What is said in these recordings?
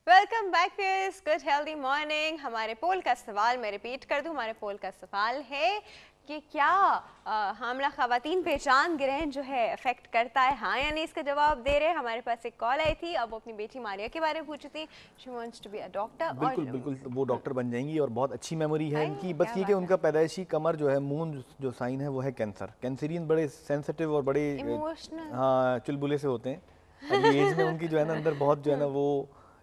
Welcome back friends, good healthy morning. हमारे पोल का सवाल मैं रिपीट कर दूं। हमारे पोल का सवाल है कि क्या हामला ख़वातीन पे चांद ग्रहण जो है अफेक्ट करता है, हाँ या नहीं? इसका जवाब दे रहे हैं। हमारे पास एक कॉल आई थी, अब वो अपनी बेटी मारिया के बारे में पूछी थी। She wants to be a doctor. बिल्कुल बिल्कुल, वो डॉक्टर बन जाएंगी और बहुत अच्छी मेमोरी है इनकी। बस क्या ये कि बात उनका पैदाइशी कमर जो है, मून जो साइन है वो है कैंसर। कैंसरियन बड़े सेंसिटिव और बड़े है, इमोशनल। हाँ चुलबुले से होते हैं। अगली एज में उनकी जो है ना अंदर बहुत जो है ना वो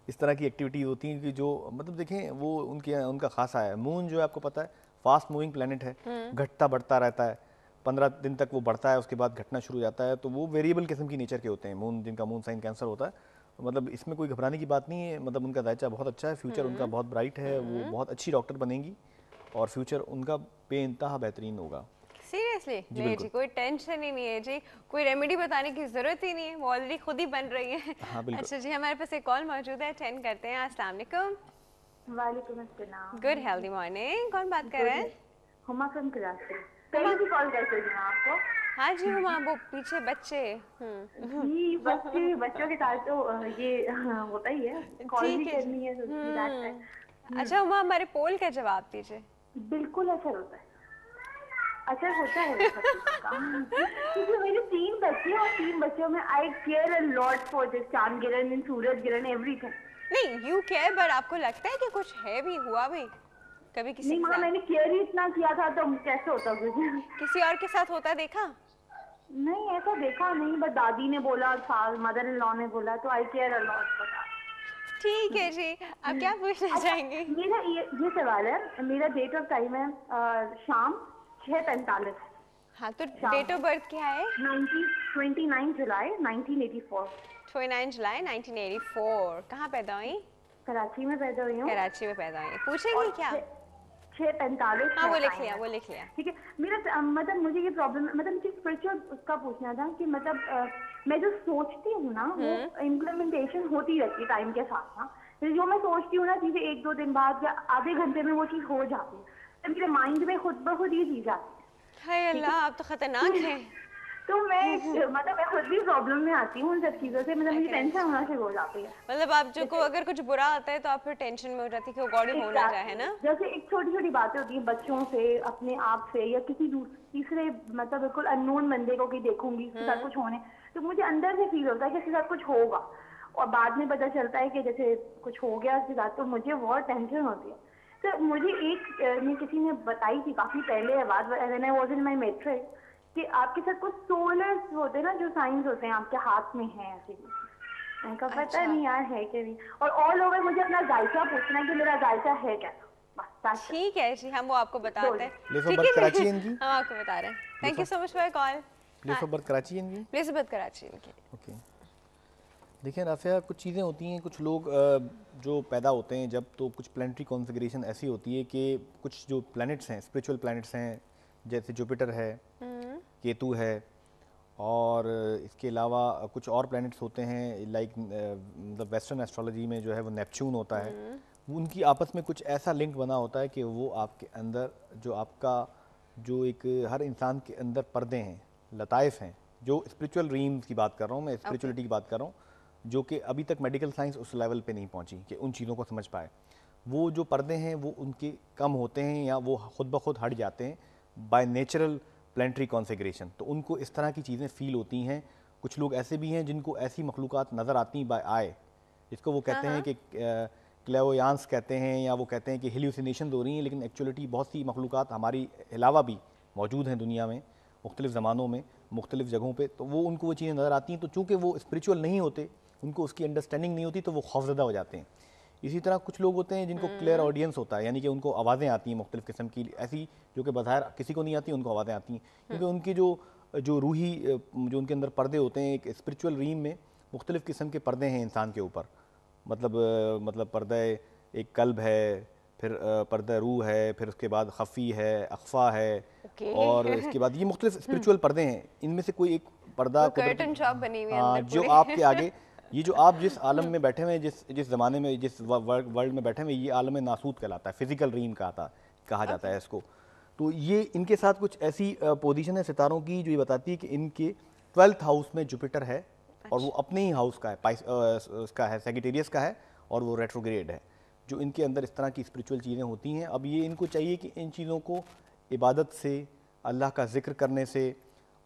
इस तरह की एक्टिविटीज होती हैं कि जो मतलब देखें वो उनका खासा है। मून जो है आपको पता है फास्ट मूविंग प्लेनेट है, घटता बढ़ता रहता है। 15 दिन तक वो बढ़ता है, उसके बाद घटना शुरू हो जाता है। तो वो वेरिएबल किस्म की नेचर के होते हैं मून, जिनका मून साइन कैंसर होता है। मतलब इसमें कोई घबराने की बात नहीं है। मतलब उनका दायचा बहुत अच्छा है, फ्यूचर उनका बहुत ब्राइट है, वो बहुत अच्छी डॉक्टर बनेंगी और फ्यूचर उनका बेइंतहा बेहतरीन होगा। सीरियसली? जी नहीं बिल्कुल। जी, कोई टेंशन ही नहीं है जी, कोई रेमेडी बताने की जरूरत ही नहीं है, वो ऑलरेडी खुद ही बन रही है। हाँ बिल्कुल। अच्छा जी, हमारे पास एक कॉल मौजूद है, अटेंड करते हैं। अस्सलाम वालेकुम। वालेकुम अस्सलाम। Good healthy morning. कौन बात कर रहे हैं? हुमा फ्रॉम कराची। हुमा। पहले भी कॉल कर सकती हूँ आपको। हाँ जी हुमा, वो पीछे बच्चे। जी बच्चों के साथ तो ये होता ही है, कॉल भी ठीक है जी। करनी है तो दैट है। अच्छा हुमा, हमारे पोल का जवाब दीजिए। बिल्कुल असर होता है, असर होता है वो सब चीज़ों का। क्योंकि मेरे 3 बच्चे हैं और 3 बच्चों में I care a lot for this चांद गिरन एंड सूरज गिरन एवरीथिंग। नहीं, यू केयर, बट आपको लगता है कि कुछ है भी, हुआ भी कभी किसी नहीं के माँ, साथ? मैंने केयर ही इतना किया था तो कैसे होता कुछ। किसी और के साथ होता देखा? नहीं ऐसा देखा नहीं, बस दादी ने बोला, मदर इन लॉ ने बोला, तो आई केयर अ लॉट। ठीक है जी, आप क्या पूछना अच्छा, चाहेंगे? मेरा ये सवाल है। मेरा डेट ऑफ टाइम है शाम 6:45 हाँ, तो शाम डेट ऑफ बर्थ क्या है? 29 जुलाई 1984। 29 जुलाई 1984। कहाँ पैदा हुई? कराची में पैदा हुई हूँ। कराची में पैदा हुई। और पूछेंगी क्या? 6:45 हाँ, वो लिख टाइम लिया, है। वो लिख लिया। ठीक है। मेरा मतलब मुझे ये प्रॉब्लम, मतलब मुझे स्पिरिचुअल उसका पूछना था कि मतलब मैं जो सोचती हूँ ना वो इम्प्लीमेंटेशन होती रहती है टाइम के साथ ना। जो मैं सोचती हूँ ना चीजें 1-2 दिन बाद या आधे घंटे में वो चीज हो जाती है, तो मेरे माइंड में खुद ब खुद ये चीज आती है। हाय ठीक अल्लाह, है। आप तो खतरनाक हैं। तो मैं खुद भी प्रॉब्लम में आती हूँ उन सब चीजों से, मतलब मुझे टेंशन होना शुरू हो जाती है। मतलब आप जो को अगर कुछ बुरा आता है तो आप फिर टेंशन में हो जाती है कि वो गॉडी हो ना जाए, है ना? जैसे एक छोटी छोटी बातें होती हैं बच्चों से, अपने आप से, या किसी तीसरे मतलब बिल्कुल अननोन बंदे को कि देखूंगी उसके साथ कुछ होने, तो मुझे अंदर से फील होता है कि इसके साथ कुछ होगा, और बाद में पता चलता है कि जैसे कुछ हो गया उसके साथ, तो मुझे बहुत टेंशन होती है। तो मुझे किसी ने बताई थी काफी पहले है बात, when I was in my matric, कि आपके साथ कुछ सोलर होते हैं ना, जो साइंस होते हैं आपके हाथ में है ऐसे। उनका पता अच्छा, नहीं यार है कि नहीं। और ऑल ओवर मुझे अपना जायका पूछना है कि मेरा जायका है क्या। बस ठीक है जी, हम वो आपको बताते हैं। प्लेस ऑफ ठीक बर्थ है कराची जी, है इनकी। हम आपको बता रहे हैं। Place thank you of so much for call. Place of birth Karachi है इनकी। प्लीज बात कराची इनकी। ओके। देखिए राफिया, कुछ चीज़ें होती हैं, कुछ लोग जो पैदा होते हैं जब, तो कुछ प्लानिटरी कॉन्फ़िगरेशन ऐसी होती है कि कुछ जो प्लैनेट्स हैं, स्पिरिचुअल प्लैनेट्स हैं, जैसे जुपिटर है, केतु है, और इसके अलावा कुछ और प्लैनेट्स होते हैं लाइक मतलब वेस्टर्न एस्ट्रोलॉजी में जो है वो नेपच्यून होता है। उनकी आपस में कुछ ऐसा लिंक बना होता है कि वो आपके अंदर जो आपका जो एक हर इंसान के अंदर पर्दे हैं, लताइफ हैं, जो स्पिरिचुअल रीम्स की बात कर रहा हूँ मैं, स्पिरिचुअलिटी की बात कर रहा हूँ, जो कि अभी तक मेडिकल साइंस उस लेवल पे नहीं पहुंची कि उन चीज़ों को समझ पाए। वो जो पर्दे हैं वो उनके कम होते हैं या वो खुद ब खुद हट जाते हैं बाय नेचुरल प्लानिटरी कॉन्फ़िगरेशन। तो उनको इस तरह की चीज़ें फ़ील होती हैं। कुछ लोग ऐसे भी हैं जिनको ऐसी मखलूक़ात नज़र आती हैं बाय आए, इसको वो कहते हैं कि क्लेओयांस कहते हैं, या वो कहते हैं कि हेल्यूसिनेशन हो रही हैं, लेकिन एक्चुअलिटी बहुत सी मखलूक़ात हमारी अलावा भी मौजूद हैं दुनिया में, मुख्तलिफ़ ज़मानों में, मुख्तलिफ़ जगहों पे। तो वो उनको वो चीज़ें नज़र आती हैं, तो चूँकि वो स्पिरिचुअल नहीं होते, उनको उसकी अंडरस्टैंडिंग नहीं होती, तो वो खौफज़दा हो जाते हैं। इसी तरह कुछ लोग होते हैं जिनको क्लियर ऑडियंस होता है, यानी कि उनको आवाज़ें आती हैं मुख्तलिफ़ किस्म की ऐसी, जो कि बज़ाहिर किसी को नहीं आती, उनको आवाज़ें आती हैं, क्योंकि उनकी जो रूही जो उनके अंदर पर्दे होते हैं, एक स्पिरिचुअल रीम में मुख्तलिफ़ किस्म के पर्दे हैं इंसान के ऊपर। मतलब पर्दा एक कल्ब है, फिर पर्दा रूह है, फिर उसके बाद खफ़ी है, अख्फा है, और इसके बाद ये मुख्तलिफ स्पिरिचुअल पर्दे हैं। इनमें से कोई एक पर्दा कर्टन शॉप बनी हुई है हाँ, अंदर जो पूरी। आपके आगे, ये जो आप जिस आलम में बैठे हुए हैं, जिस ज़माने में, जिस वर्ल्ड में बैठे हुए हैं, ये आलम नासूत कहलाता है, फिज़िकल रीम कहा जाता है इसको। तो ये इनके साथ कुछ ऐसी पोजीशन है सितारों की जो ये बताती है कि इनके 12th हाउस में जुपिटर है, और वो अपने ही हाउस का है, उसका है, सेजिटेरियस का है, और वो रेट्रोग्रेड है, जो इनके अंदर इस तरह की स्पिरिचुअल चीज़ें होती हैं। अब ये इनको चाहिए कि इन चीज़ों को इबादत से, अल्लाह का जिक्र करने से,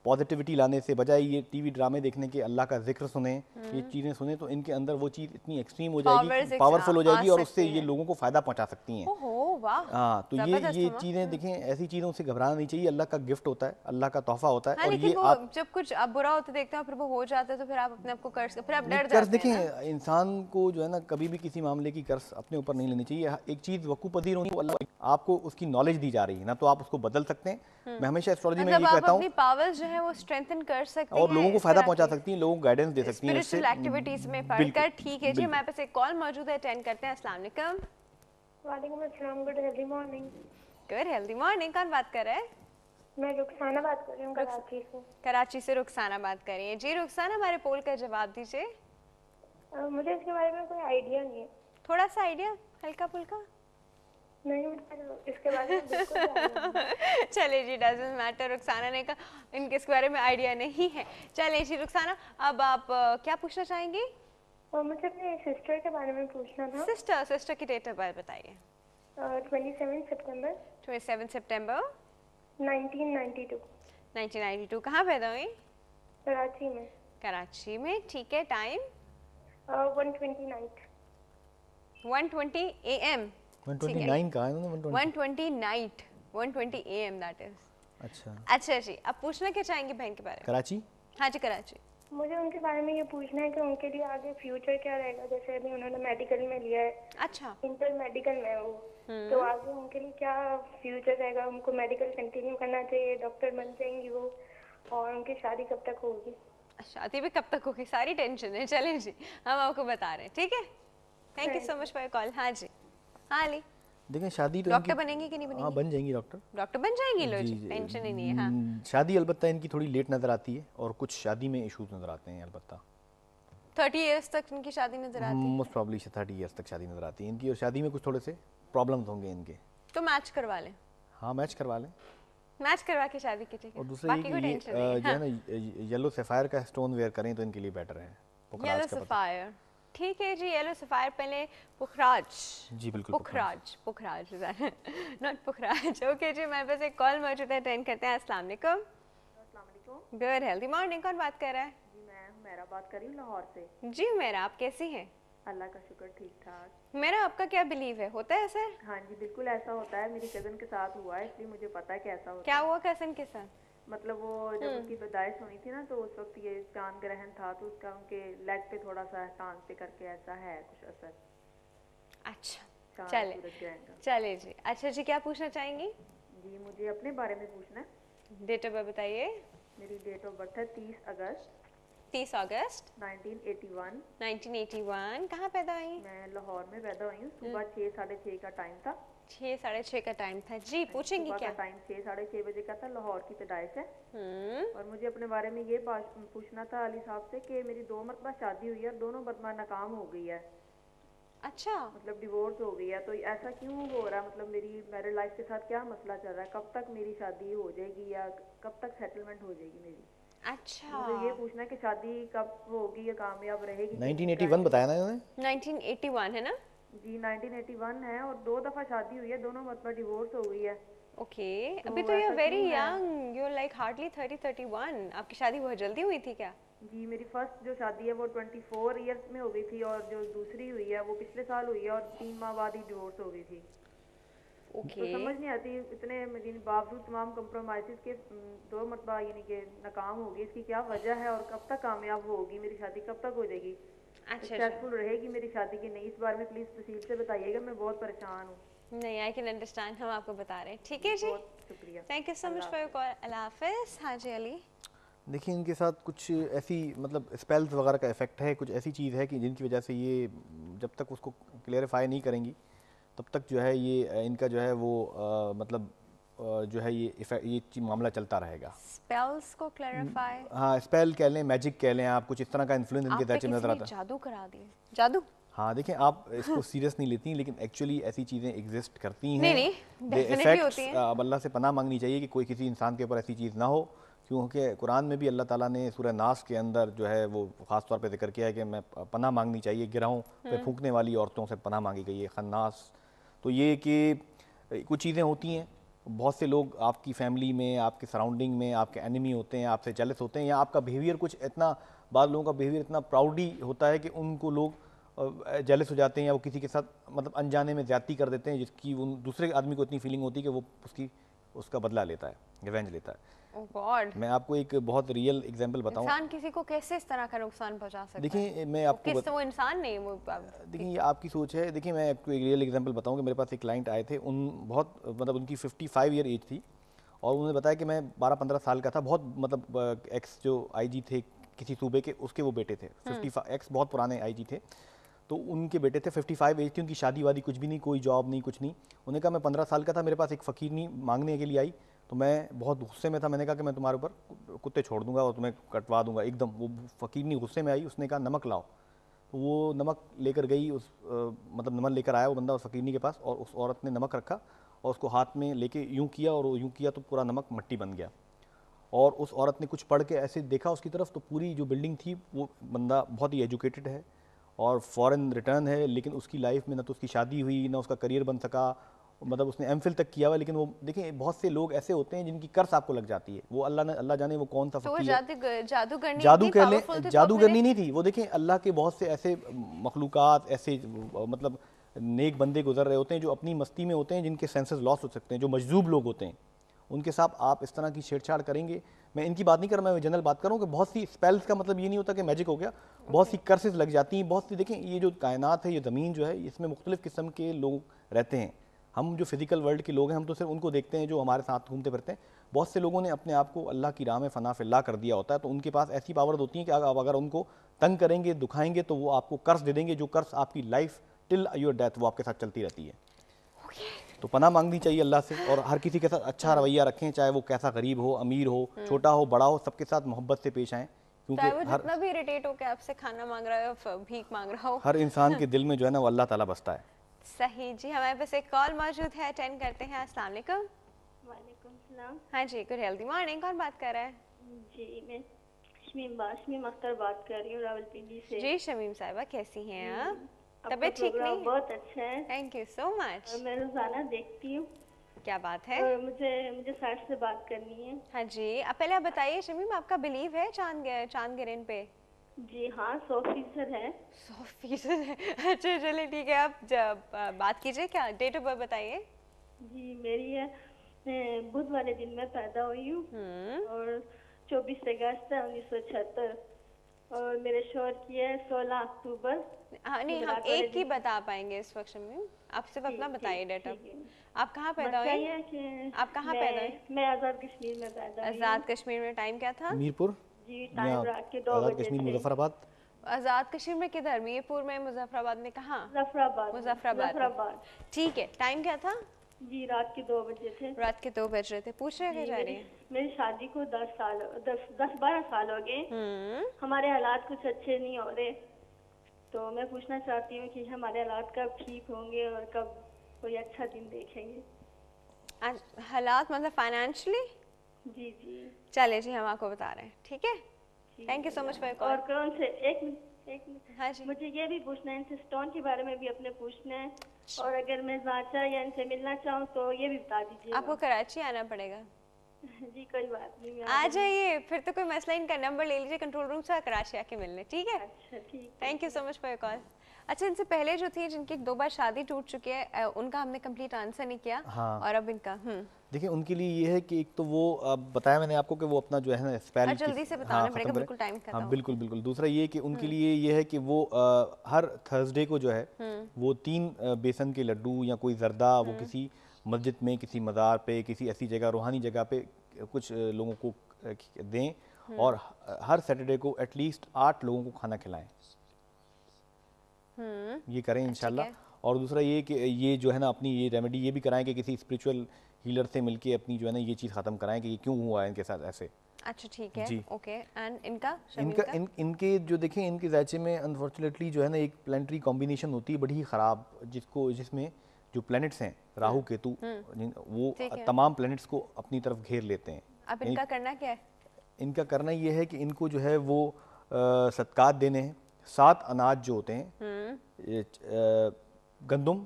पॉजिटिविटी लाने से, बजाय ये टीवी ड्रामे देखने के अल्लाह का जिक्र सुने, ये चीज़ें सुने, तो इनके अंदर वो चीज़ इतनी एक्सट्रीम हो जाएगी, पावरफुल हो जाएगी और उससे ये लोगों को फ़ायदा पहुंचा सकती हैं। ओहो वाह, हाँ, तो ये चीज़ें देखें, ऐसी चीज़ों से घबराना नहीं चाहिए। अल्लाह का गिफ्ट होता है, अल्लाह का तोहफा होता है। हाँ, और लेकिन ये वो आप जब कुछ आप बुरा होते देखते हैं फिर वो हो जाता है तो फिर आप अपने आप को कर्ज, फिर आप डर कर्ज जाते हैं देखें, ना। इंसान को जो है ना कभी भी किसी मामले की कर्ज अपने ऊपर नहीं लेनी चाहिए। एक चीज़ वकू पजीर होनी, वो अल्लाह आपको उसकी नॉलेज दी जा रही है ना, तो आप उसको बदल सकते हैं। मैं हमेशा एस्ट्रोलॉजी में ये मतलब आप कहता हूँ, अपनी पावर्स जो है वो स्ट्रेंथन कर सकते हैं और लोगों को फायदा पहुंचा फिर सकती हैं, लोगों को गाइडेंस दे सकती हैं स्पिरिचुअल एक्टिविटीज में बिल्कुल, पढ़कर। ठीक है जी, बिल्कुल। हमारे पास एक कॉल मौजूद है, अटेंड करते हैं। अस्सलाम वालेकुम। वालेकुम अस्सलाम, good healthy morning. Good healthy morning. कौन बात कर रहा है? मैं रुखसाना बात कर रही हूँ कराची से। कराची से रुखसाना बात कर रही है जी। रुखसाना, हमारे पोल का जवाब दीजिए। मुझे इसके बारे में कोई आइडिया नहीं है। थोड़ा सा आइडिया, हल्का फुल्का। नहीं, मुझे इसके बारे में बिल्कुल आइडिया नहीं। चले जी, डजंट मैटर। रुखसाना ने कहा इनके इसके बारे में आइडिया नहीं है। चले जी रुखसाना, अब आप क्या पूछना चाहेंगी? और मुझे अपने सिस्टर के बारे में पूछना था। सिस्टर की डेट ऑफ बर्थ बताइए। 27 सितंबर 27 सितंबर 1992, 1992। कहाँ पैदा हुई? कराची में। कराची में, ठीक है। टाइम? 1:29। 1:20 AM। 129 का है ना, 1:20 नाइट, 1:20 AM दैट इज। अच्छा जी, अब पूछना क्या चाहेंगे बहन के बारे में? कराची। हाँ जी, कराची। मुझे उनके बारे में ये पूछना है कि उनके लिए आगे फ्यूचर क्या रहेगा। जैसे अभी उन्होंने मेडिकल में लिया है। अच्छा। इंटर मेडिकल में है वो, तो आगे उनके लिए क्या फ्यूचर रहेगा? उनको मेडिकल कंटिन्यू करना चाहिए, डॉक्टर बन जाएंगी वो, और उनकी शादी कब तक होगी? शादी भी कब तक होगी, सारी टेंशन है। चलें जी, हम आपको बता रहे हैं, ठीक है। Thank you so much for your call. हाँ जी, हाँ अली, देखें शादी तो डॉक्टर बनेंगी कि नहीं बनेंगी? हाँ, बन जाएंगी डॉक्टर। डॉक्टर बन जाएंगी, लो जी, टेंशन ही नहीं है। हाँ, शादी अलबत्ता इनकी थोड़ी लेट नज़र आती है और कुछ शादी में इश्यूज नज़र आते हैं अलबत्ता। 30 इयर्स तक इनकी शादी नजर आती है। मोस्ट प्रॉब्ली 30 ईयर्स तक शादी नज़र आती है इनकी, और शादी में कुछ थोड़े से प्रॉब्लम्स होंगे इनके। तो मैच करवा लें। हाँ, मैच करवा लें, मैच करवा के शादी की, ठीक है। और दूसरा ये बाकी कि कोई ये टेंशन नहीं जो है ना येलो सैफायर का स्टोन वेयर करें तो इनके लिए बेटर है। येलो सफायर, ठीक है जी। येलो सफायर पहले पुखराज। जी बिल्कुल, पुखराज नॉट पुखराज। ओके जी, मेरे पास एक कॉल मौजूद है, अटेंड करते हैं। अस्सलाम वालेकुम। Good healthy morning. कौन बात कर रहा है? जी मैं मेरा बात कर रही हूँ लाहौर से। जी मेरा, आप कैसी हैं? अल्लाह का शुक्र, ठीक ठाक। मेरा, आपका क्या बिलीव है, होता है ऐसा? हाँ जी बिल्कुल ऐसा होता है, मेरी कजन के साथ हुआ है, इसलिए मुझे पता है कि ऐसा होता क्या है। हुआ कजन के साथ? मतलब वो जब उसकी पैदाइश होनी थी ना, तो उस वक्त ये चांद ग्रहण था, तो उसका उनके लेग पे थोड़ा सा टांग पे करके ऐसा है कुछ असर। अच्छा, चांद चले सूरज ग्रहण का। चले जी। अच्छा जी, क्या पूछना चाहेंगी? जी मुझे अपने बारे में पूछना है। डेट ऑफ बर्थ बताइए। मेरी डेट ऑफ बर्थ है 30 अगस्त 30 अगस्त 1981। 1981। कहाँ पैदा हुई? मैं लाहौर में पैदा हुई हूँ। सुबह 6 साढ़े 6 का टाइम था। 6 साढ़े 6 का टाइम था जी। पूछेंगी सुबह क्या? का टाइम 6 साढ़े 6 बजे का था। लाहौर की पैदाइश है। और मुझे अपने बारे में ये पूछना था अली साहब से कि मेरी 2 मरतबा शादी हुई है और दोनों मरतबा नाकाम हो गई है। अच्छा, मतलब डिवोर्स हो गई है, तो ऐसा क्यों हो रहा है? मतलब मेरी मैरिड लाइफ के साथ क्या मसला चल रहा है? कब तक मेरी शादी हो जाएगी या कब तक सेटलमेंट हो जाएगी मेरी? अच्छा। मुझे ये पूछना है कि शादी कब होगी या कामयाब रहेगी? 1981 बताया ना इन्होंने? 1981 है ना? जी 1981 है, और 2 दफा शादी हुई है, दोनों मतलब डिवोर्स हो गई है। ओके, अभी तो you are very young, you are like hardly 31। आपकी शादी बहुत जल्दी हुई थी क्या? जी मेरी फर्स्ट जो शादी है वो 24 इयर्स में हो गई थी, और जो दूसरी हुई है वो पिछले साल हुई है, और 3 माह बाद ही डिवोर्स हो गई थी। ओके, तो समझ नहीं आती इतने बावजूद तमाम कॉम्प्रोमाइज़ के 2 मरतबा यानी कि नाकाम होगी, इसकी क्या वजह है और कब तक कामयाब होगी मेरी शादी, कब तक हो जाएगी, सक्सेसफुल रहेगी मेरी शादी की नहीं? इस बारे में प्लीज़ तफसील से बताइएगा, मैं बहुत परेशान हूँ। नहीं, आई कैन अंडरस्टैंड, हम आपको बता रहे हैं। ठीक है जी, बहुत शुक्रिया, thank you so much for your call. अल्लाह हाफिज़। हाँ जी अली, देखिए इनके साथ कुछ ऐसी मतलब स्पेल्स वगैरह का इफेक्ट है, कुछ ऐसी चीज़ है कि जिनकी वजह से ये जब तक उसको क्लियरिफाई नहीं करेंगी तब तक जो है ये इनका जो है वो मतलब जो है ये मामला चलता रहेगा। स्पेल्स को क्लैरिफाई, हाँ, स्पेल कह लें, मैजिक कह लें आप, कुछ इस तरह का इन्फ्लुएंस इनके दैट नजर आता है। जादू करा दिए, जादू। हाँ देखें, आप इसको सीरियस नहीं लेती, लेकिन एक्चुअली ऐसी चीज़ें एग्जिस्ट करती हैं। नहीं, डेफिनेटली होती हैं। अब अल्लाह से पनाह मांगनी चाहिए कि कोई किसी इंसान के ऊपर ऐसी चीज़ ना हो क्योंकि कुरान में भी अल्लाह ताला ने सूरह नास के अंदर जो है वो ख़ास तौर पे जिक्र किया है कि मैं पनाह मांगनी चाहिए, गिरहों पे फूंकने वाली औरतों से पनाह मांगी गई है, खन्नास। तो ये कि कुछ चीज़ें होती हैं, बहुत से लोग आपकी फैमिली में, आपके सराउंडिंग में आपके एनिमी होते हैं, आपसे जेलस होते हैं, या आपका बिहेवियर कुछ इतना, बाद लोगों का बिहेवियर इतना प्राउडी होता है कि उनको लोग जेलस हो जाते हैं, या वो किसी के साथ मतलब अनजाने में ज़्यादती कर देते हैं, जिसकी उन दूसरे आदमी को इतनी फीलिंग होती है कि वो उसका बदला लेता है, रिवेंज लेता है। Oh God. मैं आपको एक बहुत रियल एग्जांपल बताऊं। इंसान किसी को कैसे इस तरह का नुकसान पहुंचा सकता है? देखिए मैं आपको वो इंसान नहीं, वो देखिए ये आपकी सोच है। देखिए मैं आपको एक रियल एग्जांपल बताऊं कि मेरे पास एक क्लाइंट आए थे, उन बहुत मतलब उनकी 55 ईयर एज थी, और उन्होंने बताया कि मैं 12-15 साल का था, बहुत मतलब एक्स जो आईजी थे किसी सूबे के, उसके वो बेटे थे। 55 एक्स बहुत पुराने आईजी थे, तो उनके बेटे थे। 55 एज थी उनकी, शादी वादी कुछ भी नहीं, कोई जॉब नहीं, कुछ नहीं। उन्होंने कहा मैं 15 साल का था, मेरे पास एक फ़कीरनी मांगने के लिए आई, तो मैं बहुत गुस्से में था। मैंने कहा कि मैं तुम्हारे ऊपर कुत्ते छोड़ दूंगा और तुम्हें कटवा दूंगा एकदम। वो फ़कीरनी गुस्से में आई, उसने कहा नमक लाओ। तो वो नमक लेकर गई, मतलब नमक लेकर आया वो बंदा उस फ़कीरनी के पास, और उस औरत ने नमक रखा और उसको हाथ में लेके यूँ किया, और यूँ किया तो पूरा नमक मिट्टी बन गया। और उस औरत ने कुछ पढ़ के ऐसे देखा उसकी तरफ, तो पूरी जो बिल्डिंग थी, वो बंदा बहुत ही एजुकेटेड है और फॉरेन रिटर्न है, लेकिन उसकी लाइफ में ना तो उसकी शादी हुई, ना उसका करियर बन सका, मतलब उसने एमफिल तक किया हुआ। लेकिन वो देखिए बहुत से लोग ऐसे होते हैं जिनकी कर्स आपको लग जाती है, वो अल्लाह जाने वो कौन सा फकीर है। जादू कह लें, जादूगरनी नहीं थी वो। देखिए अल्लाह के बहुत से ऐसे मखलूकात, ऐसे मतलब नेक बंदे गुजर रहे होते हैं जो अपनी मस्ती में होते हैं, जिनके सेंसेस लॉस हो सकते हैं, जो मजजूब लोग होते हैं, उनके साथ आप इस तरह की छेड़छाड़ करेंगे। मैं इनकी बात नहीं कर रहा, मैं जनरल बात कर रहा हूँ कि बहुत सी स्पेल्स का मतलब ये नहीं होता कि मैजिक हो गया, बहुत सी कर्सेस लग जाती हैं, बहुत सी। देखें ये जो कायनात है, ये ज़मीन जो है, इसमें मुख्तलिफ़ किस्म के लोग रहते हैं। हम जो फिजिकल वर्ल्ड के लोग हैं, हम तो सिर्फ उनको देखते हैं जो हमारे साथ घूमते फिरते हैं। बहुत से लोगों ने अपने आप को अल्लाह की राह में फ़ना फिल्ला कर दिया होता है, तो उनके पास ऐसी पावर होती है कि अगर उनको तंग करेंगे, दुखाएंगे, तो वो आपको कर्ज दे देंगे, जो कर्ज आपकी लाइफ टिल योर डेथ वो आपके साथ चलती रहती है। तो पनाह मांगनी चाहिए अल्लाह से, और हर किसी के साथ अच्छा रवैया रखें, चाहे वो कैसा गरीब हो, अमीर हो, छोटा हो, बड़ा हो, सबके साथ मोहब्बत से पेश आएँ, क्योंकि वो जितना भी इरिटेट हो के आपसे खाना मांग रहा हो, भीख मांग रहा हो, हर इंसान के दिल में जो है ना वो अल्लाह ताला बसता है। सही जी। हमारे पास एक कॉल मौजूद है, अटेंड करते हैं। अस्सलाम वालेकुम। वालेकुम सलाम। हाँ जी, गुड हेल्दी मॉर्निंग। कौन बात कर रहा है? जी मैं शमीम अख्तर बात कर रही हूँ रावलपिंडी से। जी शमीम साहिबा, कैसी हैं आप? तबीयत ठीक नहीं? बहुत अच्छा है, थैंक यू सो मच। मैं रोजाना देखती हूँ। क्या बात है? और मुझे सर से बात करनी है। हाँ जी, अब पहले आप बताइए शमीम, आपका बिलीव है चांद गिरहन पे? जी हाँ, 100% है। 100% है? अच्छा चलिए ठीक है, आप जब बात कीजिए, क्या डेट ऑफ बर्थ बताइए। जी मेरी है बुध वाले दिन मैं पैदा हुई हूँ, और 24 अगस्त 1976, और मेरे शोहर की है 16 अक्टूबर। हाँ नहीं, हम एक ही बता पाएंगे इस वक्त शमीम, आप सिर्फ अपना बताइए डेट ऑफ। आप कहाँ पैदा हुई? आप कहाँ पैदा हुई? मैं आज़ाद कश्मीर में पैदा हुई। आज़ाद कश्मीर में टाइम क्या था? मीरपुर। जी टाइम रात के 2 आज़ाद बजे कश्मीर थे। मुजफ्फराबाद। आज़ाद कश्मीर में किधर? मीरपुर में, मुजफ्फराबाद में? कहाँ? मुजफ्फराबाद। ठीक है, टाइम क्या था? जी रात के 2 बजे थे। रात के 2 बज रहे थे। पूछ रहे जा रही हैं? मेरी शादी को 10-12 साल हो गए। हमारे हालात कुछ अच्छे नहीं हो रहे, तो मैं पूछना चाहती हूँ कि हमारे हालात कब ठीक होंगे और कब कोई अच्छा दिन देखेंगे। हालात मतलब फाइनेंशियली? जी जी चले जी, हम आपको बता रहे हैं, ठीक है? Thank you so much for call. और कौन से एक मिनट हाँ जी, मुझे ये भी पूछना है, इनसे स्टोन के बारे में भी अपने पूछना है, और अगर मैं जांचा या इनसे मिलना चाहूँ तो ये भी बता दीजिए। आपको कराची आना पड़ेगा। जी कोई बात नहीं, आ जाइए, फिर तो कोई मसला। इनका नंबर ले लीजिए कंट्रोल रूम से, कराची आके मिलने, ठीक है? अच्छा ठीक। Thank you so much for your call. अच्छा, इनसे पहले जो थी जिनकी 2 बार शादी टूट चुकी है, उनका हमने कंप्लीट आंसर नहीं किया। हाँ। और अब इनका देखिए उनके लिए ये है कि एक तो वो बताया मैंने आपको कि वो अपना जो है ना स्पेल जल्दी से बताना पड़ेगा, बिल्कुल टाइम खत्म। हाँ बिल्कुल बिल्कुल। दूसरा ये कि उनके लिए ये है कि वो हर थर्सडे को जो है वो 3 बेसन के लड्डू या कोई जर्दा वो किसी मस्जिद में, किसी मज़ार पे, किसी ऐसी जगह, रूहानी जगह पे कुछ लोगों को दें, और हर सैटरडे को एटलीस्ट 8 लोगों को खाना खिलाएं। ये करें इंशाल्लाह। और दूसरा ये कि ये जो है ना अपनी ये रेमेडी ये भी कराएं कि किसी स्पिरिचुअल हीलर से मिलके अपनी जो है ना ये चीज़ ख़त्म कराएं कि ये क्यों हुआ है इनके साथ ऐसे। अच्छा ठीक है, जी। ओके। एंड इनका इनके जो देखें, इनके ज़ायचे में अनफॉर्चुनेटली जो है ना एक प्लानिटरी कॉम्बिनेशन होती है बड़ी ही ख़राब, जिसमें जो प्लैनेट्स हैं राहु केतु वो तमाम प्लैनेट्स को अपनी तरफ घेर लेते हैं। अब इनका करना क्या है? इनका करना ये है कि इनको जो है वो सदकात देने हैं। 7 अनाज जो होते हैं, गंदम,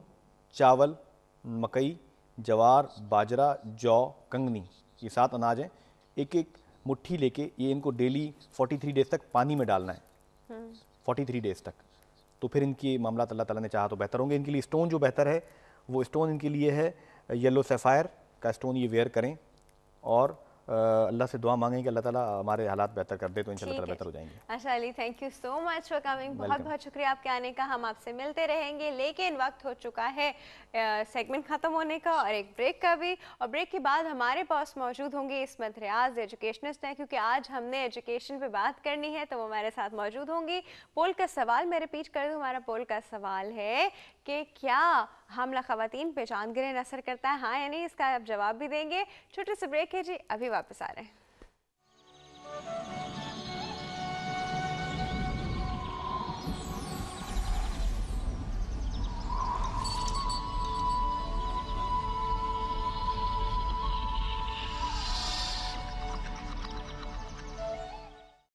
चावल, मकई, जवार, बाजरा, जौ, कंगनी, ये 7 अनाज हैं। एक एक मुट्ठी लेके ये इनको डेली 43 डेज तक पानी में डालना है, 43 डेज तक। तो फिर इनकी मामला अल्लाह ताला ने चाहा तो बेहतर होंगे। इनके लिए स्टोन जो बेहतर है वो स्टोन इनके लिए है येलो सैफायर का स्टोन, ये वेयर करें और अल्लाह से दुआ मांगें कि अल्लाह ताला हमारे हालात बेहतर कर दे, तो इंशाल्लाह ताला बेहतर हो जाएंगे। अच्छा Ali, thank you so much for coming, बहुत बहुत शुक्रिया आपके आने का। हम आपसे मिलते रहेंगे, लेकिन वक्त हो चुका है सेगमेंट ख़त्म होने का और एक ब्रेक का भी। और ब्रेक के बाद हमारे पास मौजूद होंगे इसमत रियाज, एजुकेशनिस्ट हैं, क्योंकि आज हमने एजुकेशन पे बात करनी है, तो वो हमारे साथ मौजूद होंगी। पोल का सवाल मैं रिपीट कर दूँ, हमारा पोल का सवाल है कि क्या हमला ख़वातीन पे चांद गिरहन असर करता है, हाँ या नहीं? इसका आप जवाब भी देंगे। छोटे से ब्रेक है जी, अभी वापस आ रहे हैं।